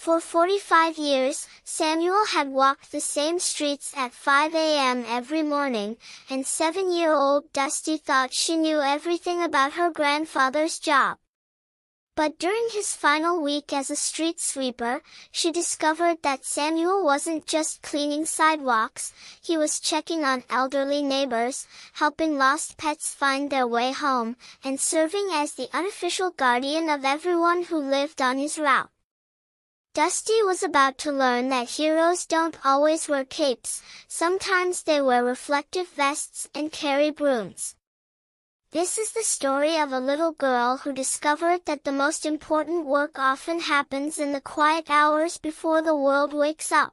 For 45 years, Samuel had walked the same streets at 5 a.m. every morning, and 7-year-old Dusty thought she knew everything about her grandfather's job. But during his final week as a street sweeper, she discovered that Samuel wasn't just cleaning sidewalks, he was checking on elderly neighbors, helping lost pets find their way home, and serving as the unofficial guardian of everyone who lived on his route. Dusty was about to learn that heroes don't always wear capes, sometimes they wear reflective vests and carry brooms. This is the story of a little girl who discovered that the most important work often happens in the quiet hours before the world wakes up.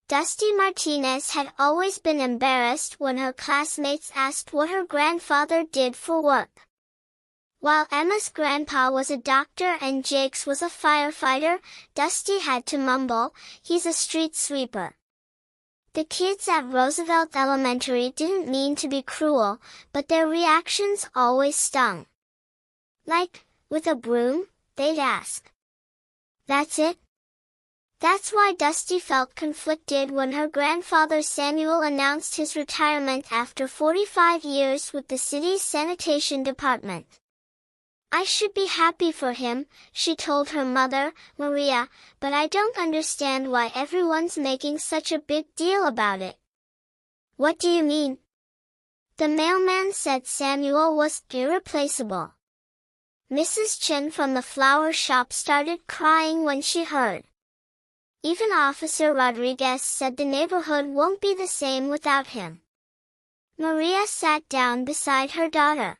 Dusty Martinez had always been embarrassed when her classmates asked what her grandfather did for work. While Emma's grandpa was a doctor and Jake's was a firefighter, Dusty had to mumble, "He's a street sweeper." The kids at Roosevelt Elementary didn't mean to be cruel, but their reactions always stung. Like, "With a broom?" they'd ask. "That's it?" That's why Dusty felt conflicted when her grandfather Samuel announced his retirement after 45 years with the city's sanitation department. "I should be happy for him," she told her mother, Maria, "but I don't understand why everyone's making such a big deal about it." "What do you mean?" The mailman said Samuel was irreplaceable. Mrs. Chen from the flower shop started crying when she heard. Even Officer Rodriguez said the neighborhood won't be the same without him. Maria sat down beside her daughter.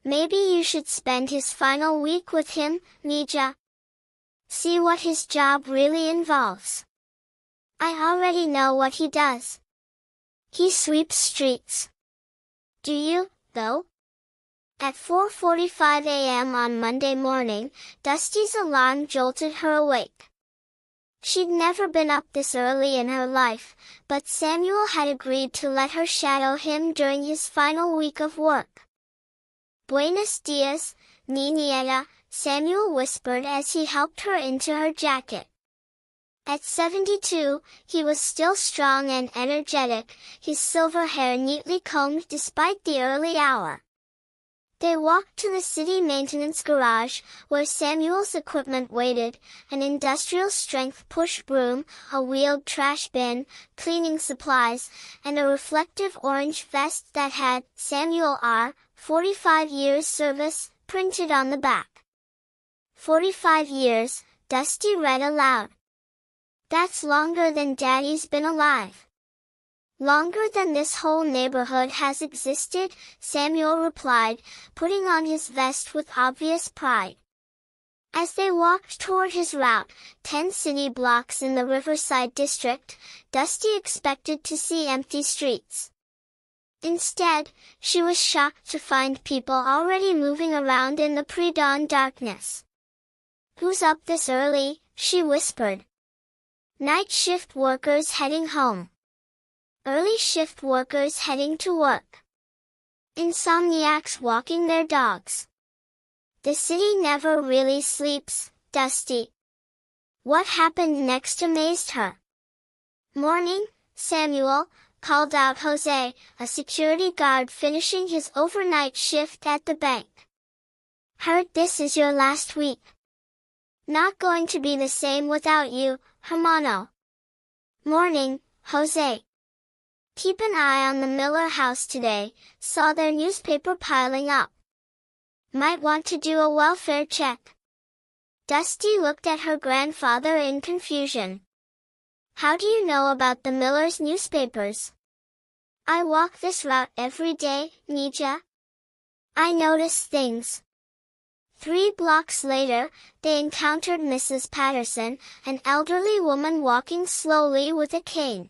"Maybe you should spend his final week with him, Nija. See what his job really involves." "I already know what he does. He sweeps streets." "Do you, though?" At 4:45 a.m. on Monday morning, Dusty's alarm jolted her awake. She'd never been up this early in her life, but Samuel had agreed to let her shadow him during his final week of work. "Buenos dias, niñera," Samuel whispered as he helped her into her jacket. At 72, he was still strong and energetic, his silver hair neatly combed despite the early hour. They walked to the city maintenance garage, where Samuel's equipment waited, an industrial-strength push broom, a wheeled trash bin, cleaning supplies, and a reflective orange vest that had Samuel R., 45 years service, printed on the back. 45 years, Dusty read aloud. "That's longer than Daddy's been alive." "Longer than this whole neighborhood has existed," Samuel replied, putting on his vest with obvious pride. As they walked toward his route, 10 city blocks in the Riverside district, Dusty expected to see empty streets. Instead, she was shocked to find people already moving around in the pre-dawn darkness. "Who's up this early?" she whispered. "Night shift workers heading home. Early shift workers heading to work. Insomniacs walking their dogs. The city never really sleeps, Dusty." What happened next amazed her. "Morning, Samuel," called out Jose, a security guard finishing his overnight shift at the bank. "Heard this is your last week. Not going to be the same without you, hermano." "Morning, Jose." "Keep an eye on the Miller house today, saw their newspaper piling up. Might want to do a welfare check." Dusty looked at her grandfather in confusion. "How do you know about the Miller's newspapers?" "I walk this route every day, Nija. I notice things." 3 blocks later, they encountered Mrs. Patterson, an elderly woman walking slowly with a cane.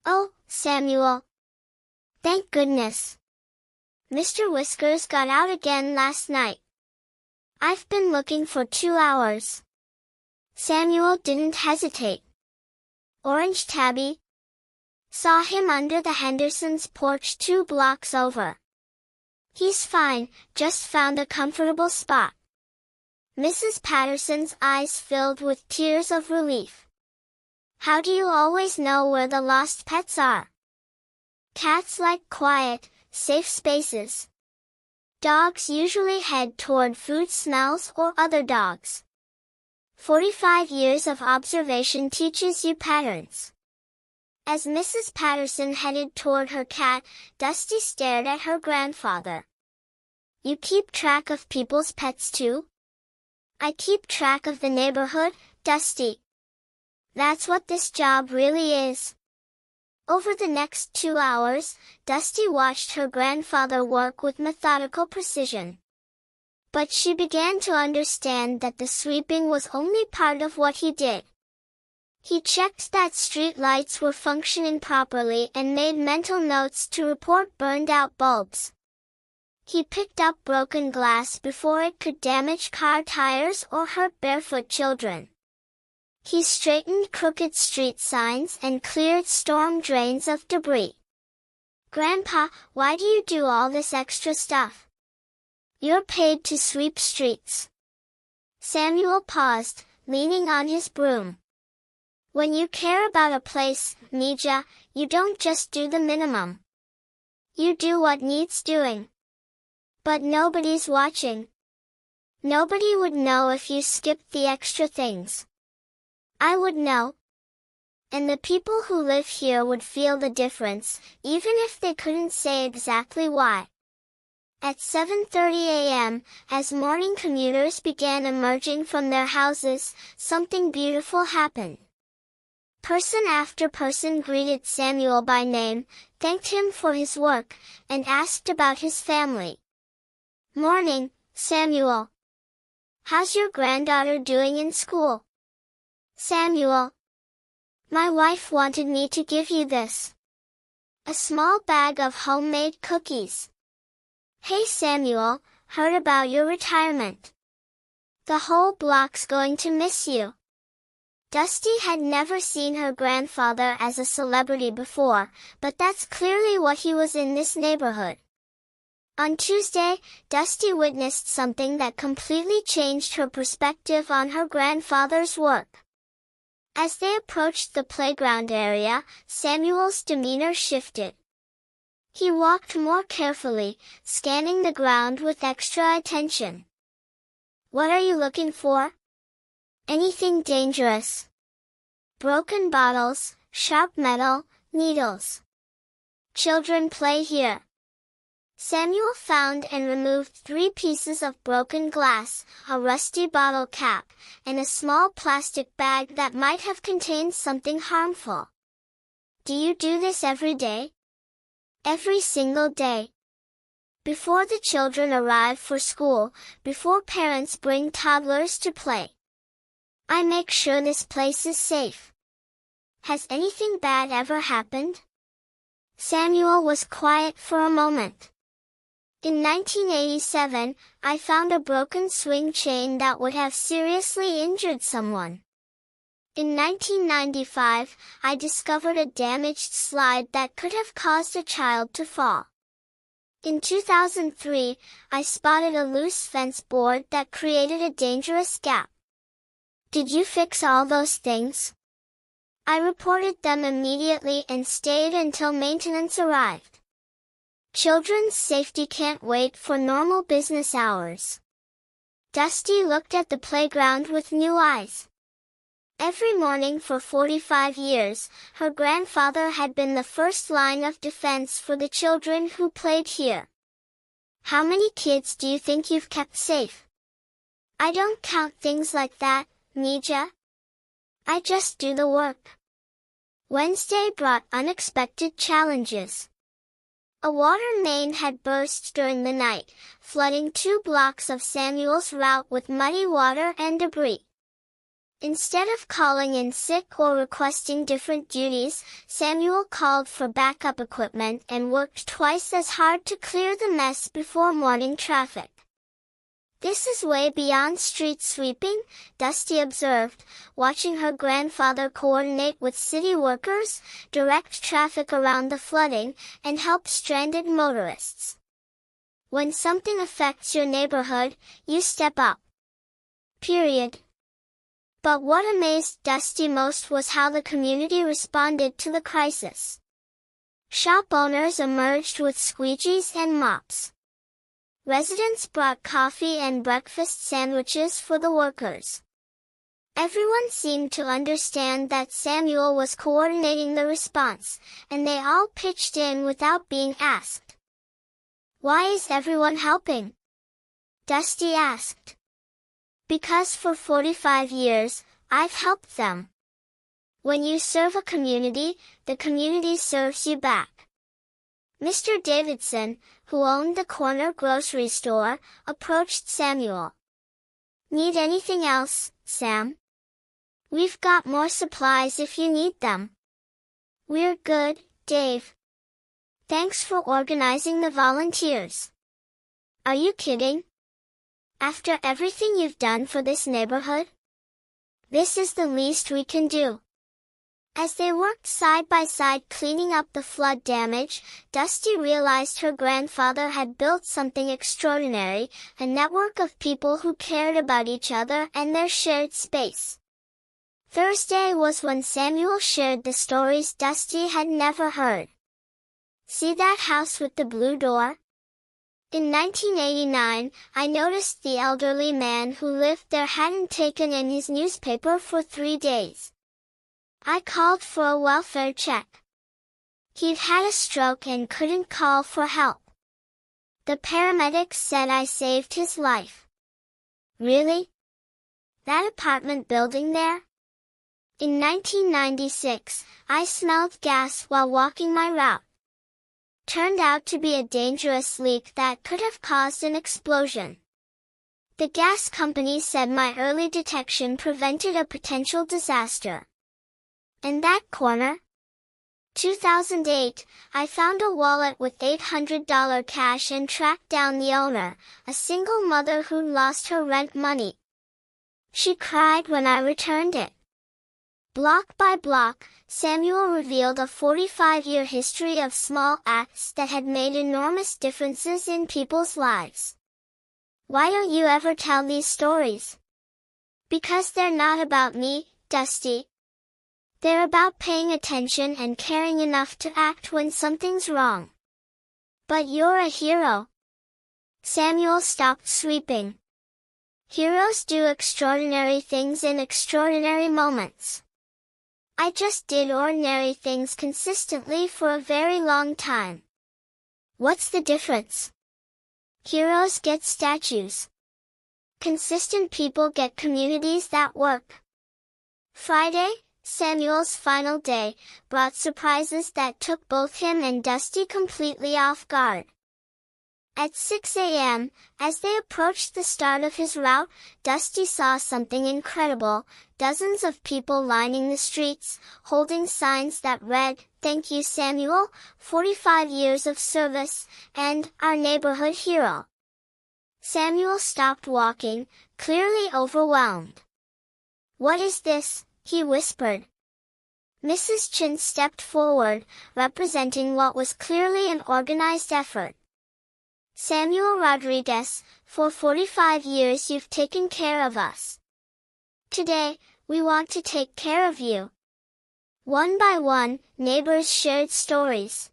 "Oh, Samuel. Thank goodness. Mr. Whiskers got out again last night. I've been looking for 2 hours." Samuel didn't hesitate. "Orange Tabby?" "Saw him under the Hendersons' porch 2 blocks over. He's fine, just found a comfortable spot." Mrs. Patterson's eyes filled with tears of relief. How do you always know where the lost pets are? Cats like quiet, safe spaces. Dogs usually head toward food smells or other dogs. 45 years of observation teaches you patterns. As Mrs. Patterson headed toward her cat, Dusty stared at her grandfather. You keep track of people's pets too? I keep track of the neighborhood, Dusty. That's what this job really is. Over the next 2 hours, Dusty watched her grandfather work with methodical precision. But she began to understand that the sweeping was only part of what he did. He checked that street lights were functioning properly and made mental notes to report burned-out bulbs. He picked up broken glass before it could damage car tires or hurt barefoot children. He straightened crooked street signs and cleared storm drains of debris. Grandpa, why do you do all this extra stuff? You're paid to sweep streets. Samuel paused, leaning on his broom. When you care about a place, Mija, you don't just do the minimum. You do what needs doing. But nobody's watching. Nobody would know if you skipped the extra things. I would know. And the people who live here would feel the difference, even if they couldn't say exactly why. At 7:30 a.m., as morning commuters began emerging from their houses, something beautiful happened. Person after person greeted Samuel by name, thanked him for his work, and asked about his family. Morning, Samuel. How's your granddaughter doing in school? Samuel. My wife wanted me to give you this. A small bag of homemade cookies. Hey Samuel, heard about your retirement. The whole block's going to miss you. Dusty had never seen her grandfather as a celebrity before, but that's clearly what he was in this neighborhood. On Tuesday, Dusty witnessed something that completely changed her perspective on her grandfather's work. As they approached the playground area, Samuel's demeanor shifted. He walked more carefully, scanning the ground with extra attention. What are you looking for? Anything dangerous? Broken bottles, sharp metal, needles. Children play here. Samuel found and removed 3 pieces of broken glass, a rusty bottle cap, and a small plastic bag that might have contained something harmful. Do you do this every day? Every single day. Before the children arrive for school, before parents bring toddlers to play. I make sure this place is safe. Has anything bad ever happened? Samuel was quiet for a moment. In 1987, I found a broken swing chain that would have seriously injured someone. In 1995, I discovered a damaged slide that could have caused a child to fall. In 2003, I spotted a loose fence board that created a dangerous gap. Did you fix all those things? I reported them immediately and stayed until maintenance arrived. Children's safety can't wait for normal business hours. Dusty looked at the playground with new eyes. Every morning for 45 years, her grandfather had been the first line of defense for the children who played here. How many kids do you think you've kept safe? I don't count things like that, Mija. I just do the work. Wednesday brought unexpected challenges. A water main had burst during the night, flooding 2 blocks of Samuel's route with muddy water and debris. Instead of calling in sick or requesting different duties, Samuel called for backup equipment and worked twice as hard to clear the mess before morning traffic. This is way beyond street sweeping, Dusty observed, watching her grandfather coordinate with city workers, direct traffic around the flooding, and help stranded motorists. When something affects your neighborhood, you step up. Period. But what amazed Dusty most was how the community responded to the crisis. Shop owners emerged with squeegees and mops. Residents brought coffee and breakfast sandwiches for the workers. Everyone seemed to understand that Samuel was coordinating the response, and they all pitched in without being asked. "Why is everyone helping?" Dusty asked. "Because for 45 years, I've helped them. When you serve a community, the community serves you back." Mr. Davidson, who owned the corner grocery store, approached Samuel. "Need anything else, Sam? We've got more supplies if you need them." "We're good, Dave. Thanks for organizing the volunteers." "Are you kidding? After everything you've done for this neighborhood? This is the least we can do." As they worked side by side cleaning up the flood damage, Dusty realized her grandfather had built something extraordinary, a network of people who cared about each other and their shared space. Thursday was when Samuel shared the stories Dusty had never heard. "See that house with the blue door? In 1989, I noticed the elderly man who lived there hadn't taken in his newspaper for 3 days. I called for a welfare check. He'd had a stroke and couldn't call for help. The paramedics said I saved his life." "Really? That apartment building there?" "In 1996, I smelled gas while walking my route. Turned out to be a dangerous leak that could have caused an explosion. The gas company said my early detection prevented a potential disaster." "And that corner?" 2008, I found a wallet with $800 cash and tracked down the owner, a single mother who lost her rent money. She cried when I returned it. Block by block, Samuel revealed a 45-year history of small acts that had made enormous differences in people's lives. "Why don't you ever tell these stories?" "Because they're not about me, Dusty. They're about paying attention and caring enough to act when something's wrong." "But you're a hero." Samuel stopped sweeping. "Heroes do extraordinary things in extraordinary moments. I just did ordinary things consistently for a very long time." "What's the difference?" "Heroes get statues. Consistent people get communities that work." Friday, Samuel's final day, brought surprises that took both him and Dusty completely off guard. At 6 a.m., as they approached the start of his route, Dusty saw something incredible: dozens of people lining the streets, holding signs that read, "Thank you Samuel, 45 years of service," and "Our neighborhood hero." Samuel stopped walking, clearly overwhelmed. "What is this?" he whispered. Mrs. Chin stepped forward, representing what was clearly an organized effort. "Samuel Rodriguez, for 45 years you've taken care of us. Today, we want to take care of you." One by one, neighbors shared stories.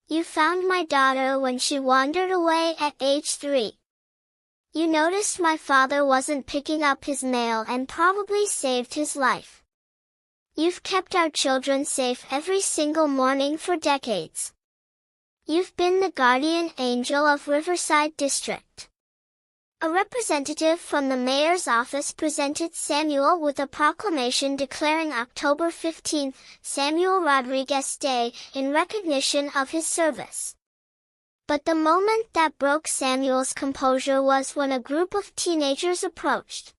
"You found my daughter when she wandered away at age 3. You noticed my father wasn't picking up his mail and probably saved his life. You've kept our children safe every single morning for decades. You've been the guardian angel of Riverside District." A representative from the mayor's office presented Samuel with a proclamation declaring October 15, Samuel Rodriguez Day, in recognition of his service. But the moment that broke Samuel's composure was when a group of teenagers approached.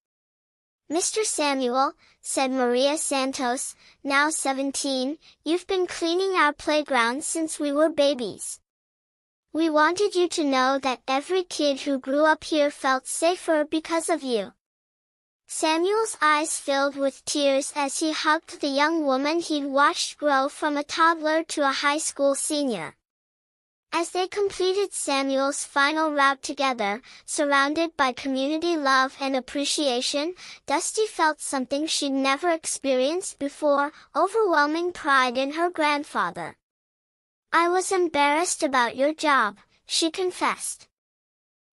"Mr. Samuel," said Maria Santos, now 17, "you've been cleaning our playground since we were babies. We wanted you to know that every kid who grew up here felt safer because of you." Samuel's eyes filled with tears as he hugged the young woman he'd watched grow from a toddler to a high school senior. As they completed Samuel's final route together, surrounded by community love and appreciation, Dusty felt something she'd never experienced before, overwhelming pride in her grandfather. "I was embarrassed about your job," she confessed.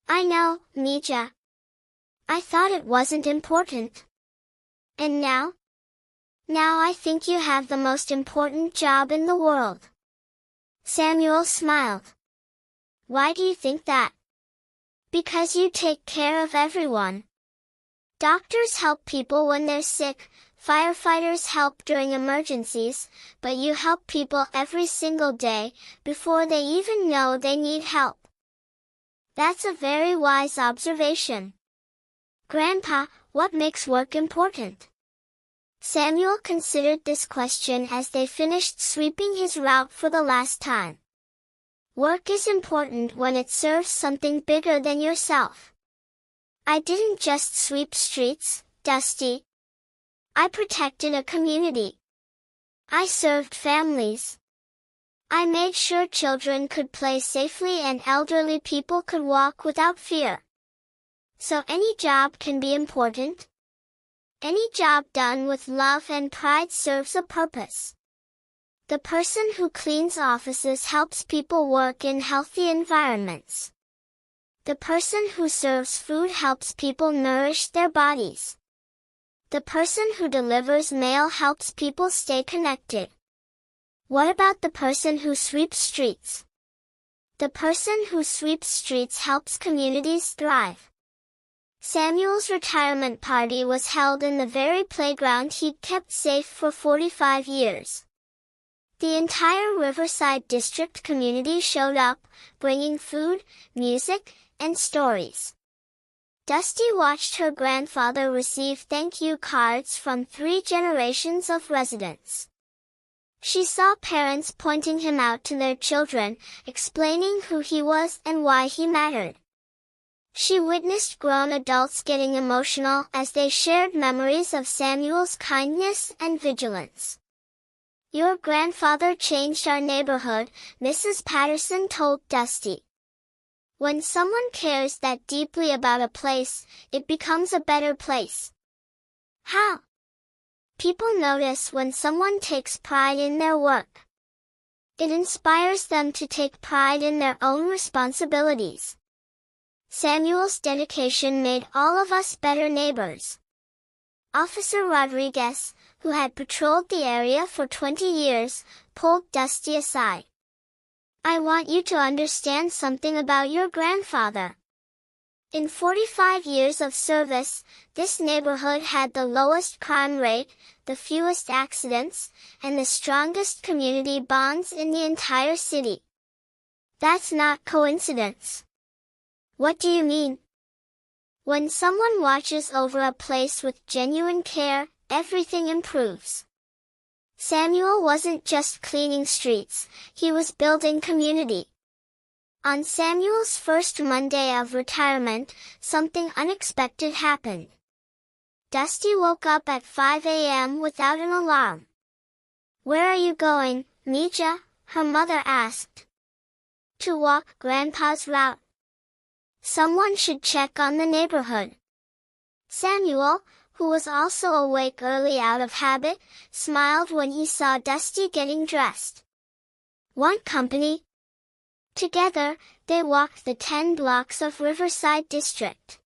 "I know, Mija. I thought it wasn't important. And now? Now I think you have the most important job in the world." Samuel smiled. "Why do you think that?" "Because you take care of everyone. Doctors help people when they're sick, firefighters help during emergencies, but you help people every single day, before they even know they need help." "That's a very wise observation." "Grandpa, what makes work important?" Samuel considered this question as they finished sweeping his route for the last time. "Work is important when it serves something bigger than yourself. I didn't just sweep streets, Dusty. I protected a community. I served families. I made sure children could play safely and elderly people could walk without fear. So any job can be important. Any job done with love and pride serves a purpose. The person who cleans offices helps people work in healthy environments. The person who serves food helps people nourish their bodies. The person who delivers mail helps people stay connected. What about the person who sweeps streets? The person who sweeps streets helps communities thrive." Samuel's retirement party was held in the very playground he'd kept safe for 45 years. The entire Riverside District community showed up, bringing food, music, and stories. Dusty watched her grandfather receive thank you cards from 3 generations of residents. She saw parents pointing him out to their children, explaining who he was and why he mattered. She witnessed grown adults getting emotional as they shared memories of Samuel's kindness and vigilance. "Your grandfather changed our neighborhood," Mrs. Patterson told Dusty. "When someone cares that deeply about a place, it becomes a better place." "How?" "People notice when someone takes pride in their work. It inspires them to take pride in their own responsibilities." Samuel's dedication made all of us better neighbors. Officer Rodriguez, who had patrolled the area for 20 years, pulled Dusty aside. "I want you to understand something about your grandfather. In 45 years of service, this neighborhood had the lowest crime rate, the fewest accidents, and the strongest community bonds in the entire city. That's not coincidence." "What do you mean?" "When someone watches over a place with genuine care, everything improves." Samuel wasn't just cleaning streets, he was building community. On Samuel's first Monday of retirement, something unexpected happened. Dusty woke up at 5 a.m. without an alarm. "Where are you going, Mija?" her mother asked. "To walk Grandpa's route. Someone should check on the neighborhood." Samuel, who was also awake early out of habit, smiled when he saw Dusty getting dressed. "Want company?" Together, they walked the 10 blocks of Riverside District.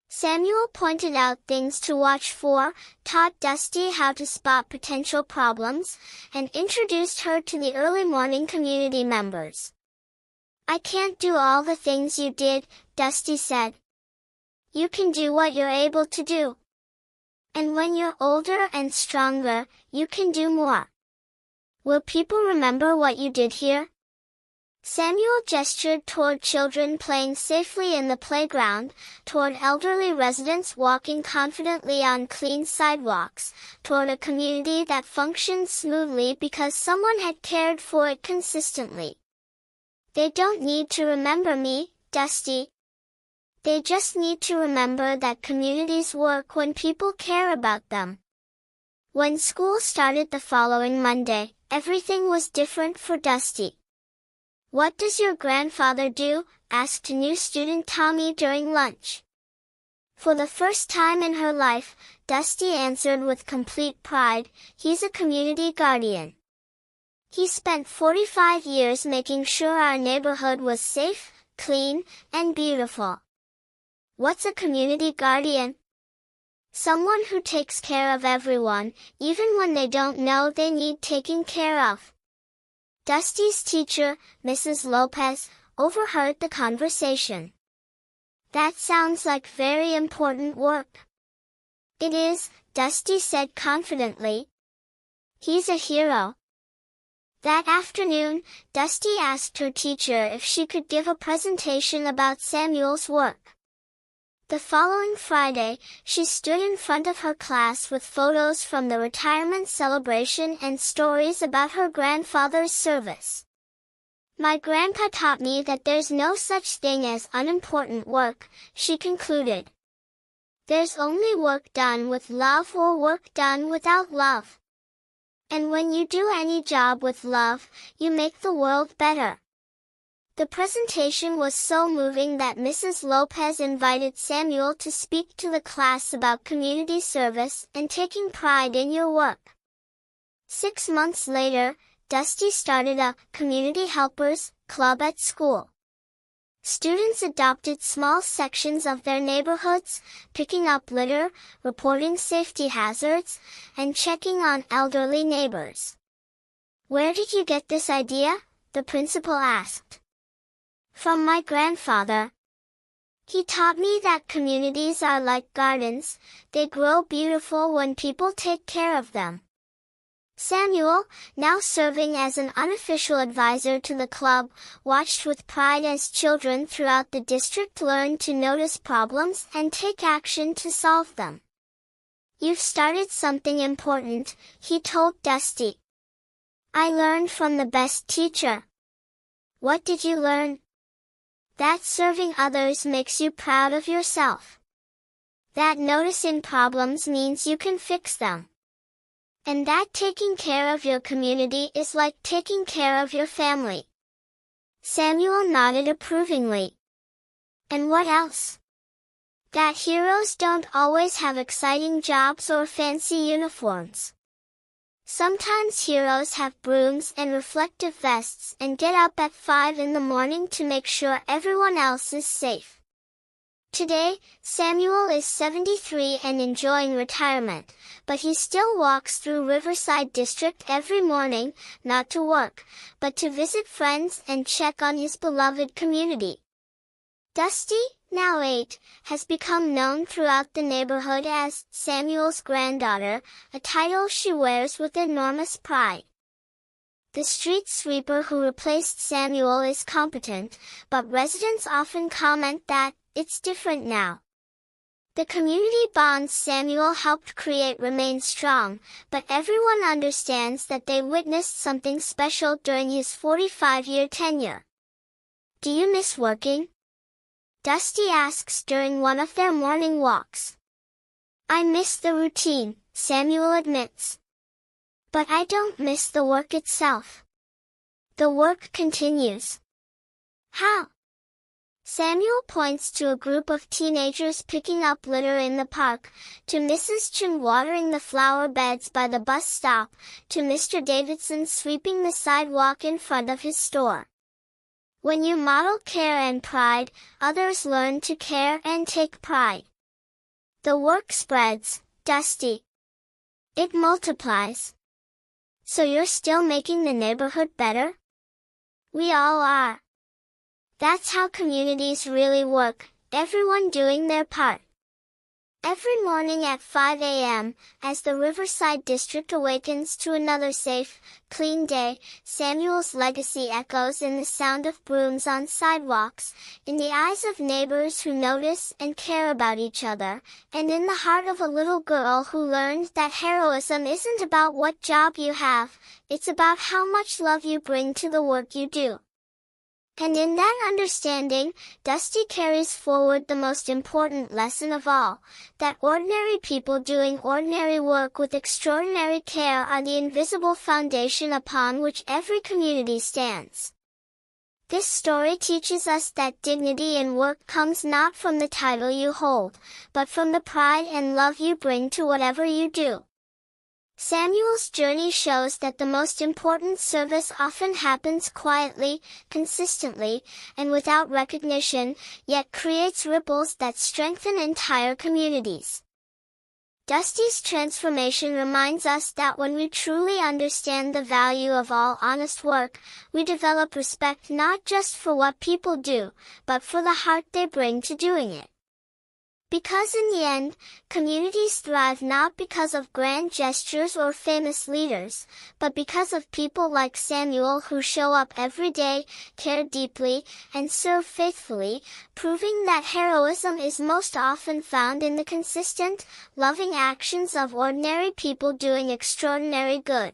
Samuel pointed out things to watch for, taught Dusty how to spot potential problems, and introduced her to the early morning community members. "I can't do all the things you did," Dusty said. "You can do what you're able to do. And when you're older and stronger, you can do more. Will people remember what you did here?" Samuel gestured toward children playing safely in the playground, toward elderly residents walking confidently on clean sidewalks, toward a community that functioned smoothly because someone had cared for it consistently. "They don't need to remember me, Dusty. They just need to remember that communities work when people care about them." When school started the following Monday, everything was different for Dusty. "What does your grandfather do?" asked new student Tommy during lunch. For the first time in her life, Dusty answered with complete pride, "He's a community guardian. He spent 45 years making sure our neighborhood was safe, clean, and beautiful." "What's a community guardian?" "Someone who takes care of everyone, even when they don't know they need taking care of." Dusty's teacher, Mrs. Lopez, overheard the conversation. "That sounds like very important work." "It is," Dusty said confidently. "He's a hero." That afternoon, Dusty asked her teacher if she could give a presentation about Samuel's work. The following Friday, she stood in front of her class with photos from the retirement celebration and stories about her grandfather's service. "My grandpa taught me that there's no such thing as unimportant work," she concluded. "There's only work done with love or work done without love. And when you do any job with love, you make the world better." The presentation was so moving that Mrs. Lopez invited Samuel to speak to the class about community service and taking pride in your work. 6 months later, Dusty started a Community Helpers Club at school. Students adopted small sections of their neighborhoods, picking up litter, reporting safety hazards, and checking on elderly neighbors. "Where did you get this idea?" the principal asked. "From my grandfather. He taught me that communities are like gardens, they grow beautiful when people take care of them." Samuel, now serving as an unofficial advisor to the club, watched with pride as children throughout the district learned to notice problems and take action to solve them. "You've started something important," he told Dusty. "I learned from the best teacher." "What did you learn?" "That serving others makes you proud of yourself. That noticing problems means you can fix them. And that taking care of your community is like taking care of your family." Samuel nodded approvingly. "And what else?" "That heroes don't always have exciting jobs or fancy uniforms. Sometimes heroes have brooms and reflective vests and get up at 5 in the morning to make sure everyone else is safe." Today, Samuel is 73 and enjoying retirement, but he still walks through Riverside District every morning, not to work, but to visit friends and check on his beloved community. Dusty, now 8, has become known throughout the neighborhood as Samuel's granddaughter, a title she wears with enormous pride. The street sweeper who replaced Samuel is competent, but residents often comment that it's different now. The community bonds Samuel helped create remain strong, but everyone understands that they witnessed something special during his 45-year tenure. "Do you miss working?" Dusty asks during one of their morning walks. "I miss the routine," Samuel admits. "But I don't miss the work itself. The work continues." "How?" Samuel points to a group of teenagers picking up litter in the park, to Mrs. Chin watering the flower beds by the bus stop, to Mr. Davidson sweeping the sidewalk in front of his store. When you model care and pride, others learn to care and take pride. The work spreads, Dusty. It multiplies. So you're still making the neighborhood better? We all are. That's how communities really work, everyone doing their part. Every morning at 5 a.m., as the Riverside District awakens to another safe, clean day, Samuel's legacy echoes in the sound of brooms on sidewalks, in the eyes of neighbors who notice and care about each other, and in the heart of a little girl who learned that heroism isn't about what job you have, it's about how much love you bring to the work you do. And in that understanding, Dusty carries forward the most important lesson of all, that ordinary people doing ordinary work with extraordinary care are the invisible foundation upon which every community stands. This story teaches us that dignity in work comes not from the title you hold, but from the pride and love you bring to whatever you do. Samuel's journey shows that the most important service often happens quietly, consistently, and without recognition, yet creates ripples that strengthen entire communities. Dusty's transformation reminds us that when we truly understand the value of all honest work, we develop respect not just for what people do, but for the heart they bring to doing it. Because in the end, communities thrive not because of grand gestures or famous leaders, but because of people like Samuel who show up every day, care deeply, and serve faithfully, proving that heroism is most often found in the consistent, loving actions of ordinary people doing extraordinary good.